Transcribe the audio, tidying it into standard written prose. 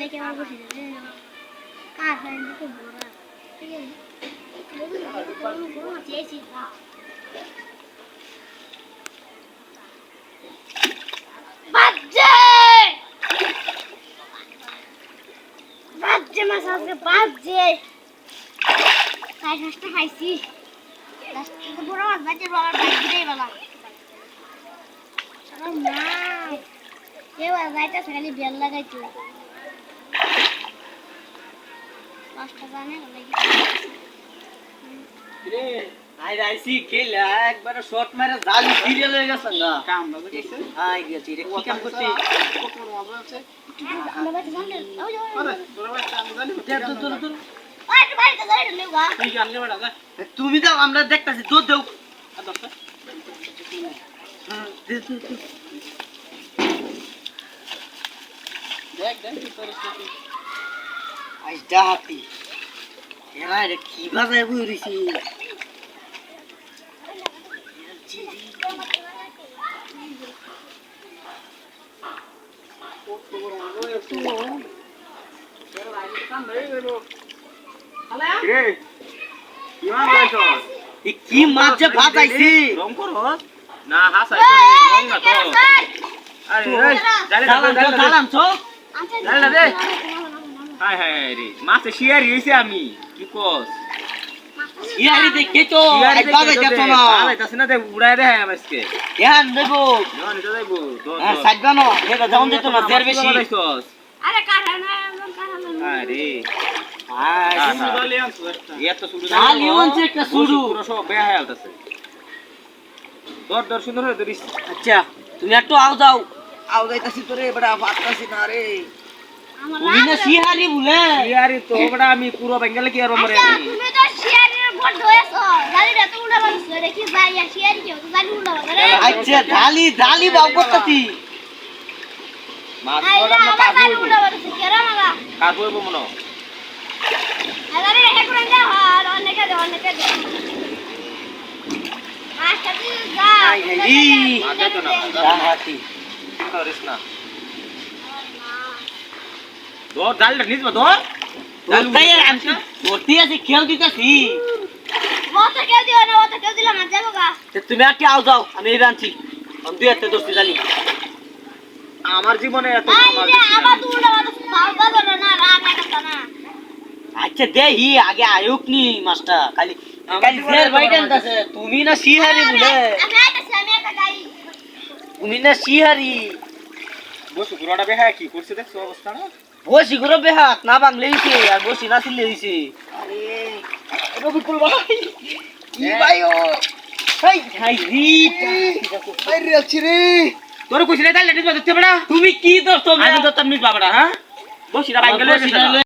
রেখে আমার বসে যাবে কার ফ্রেন্ড তো বড় ঠিক আছে বড় চেয়েছি না বাজে বাজে মাছ আজকে বাজে তাই ফার্স্টে খাইছি লাস্টে বড় মাছ বাজে বড় বাজে বালা আরে মাছ কেউ যাইতে খালি বেল লাগাইতো পাঁচটা জানে লাগি রে আই রাইসি খেলা একবার শট মারা জালি সিরিয়াল হয়ে গেছে না কাম বাজে গেছে আই গেছি রে কি কাম করতে কোন মজা আছে আমরা বাজে জানলে ওই আরে তোরা ভাই কাম জানি তোর ওই বাড়িতে যাইতে নেবা তুই জানলে বড় না তুমি দাও আমরা দেখতাছি দুধ দাও আর দস্তা দে দেখ কি পরিস্থিতি আইডা হাতি এরা রে কি বাজায় বইরিছি কি মাছ যে বাজাইছি রং করস না হাসাই করে রং না তো আরে জালাম তো জালা দে হাই হাই রে মাছে শিয়ারি হইছে আমি কি কস শিয়ারি দেখে তো আই বাজাইছ না বাজাইতাছ না দে উড়ায় দে আজকে ইয়ান দেবো না নিতে যাইবো হ্যাঁ সাজবানো এটা জাউন দিত না দেড় বেশি আরে কারণা আরে সুড়ু ডালি আনছো একটা এত সুড়ু ডালি আনছে একটা সুড়ু পুরো সব বেয়া হয়ে আলতাছে দর সুন্দর হয়ে ধরিস আচ্ছা তুমি একটু আও যাইতাছি তোরে বড় বাতাসি না রে তুমি না শিহারি বলে শিহারি তো বড় আমি পুরো বেঙ্গলে কি আর মরে আমি তুমি তো শিয়ারির ভোট হয়েছো জালিটা তো উড়া বানছ রে কি যাইয়া শিয়ারি কেউ তো জালি উড়া বানরে আচ্ছা ডালি বাউ করতেছি মাছ ওরা না কাবু উড়া বানছ কেরা মালা কাবু হইব মনো আরে হে করে যা আর অনেকে দে আচ্ছা তুই যা আই হেই মাছ তো না হাতি করিস না দর ডালটা নিচে দর ডালটাই আমি ধরতে আছে খেল দিতাছি ওটা কেউ দিও না ওটা কেউ দিলাম আর যাবো গা তুমি আর কি যাও আমি এই রাঁচি আমি দুই হাতে দোস্তি জানি আমার জীবনে এত মাছ আবার তুড়া বাদ বাবা ধরো না রাগ রাখতা না আচ্ছা দেহি আগে আয়ুক নি মাস্টার খালি ফের বাইটেন আছে তুমি না শিহারি বলে আমি আইতাছি আমি একটা গাই তুমি না শিহারি বসু গুড়াটা বেহা কি করছে দেখছো অবস্থা না বসি গুড়া বেহা না বাংলে হইছে আর বসি না ছিলে হইছে আরে রবিকুল ভাই কি ভাই ও হাই হাই রি ভাই রে ছিরে তোর কইছিলে তাই লেডিস বাজতে বড়া তুমি কি দোস্ত আমি তো তুমি বাবড়া হ্যাঁ বসিরা বাঙ্গলে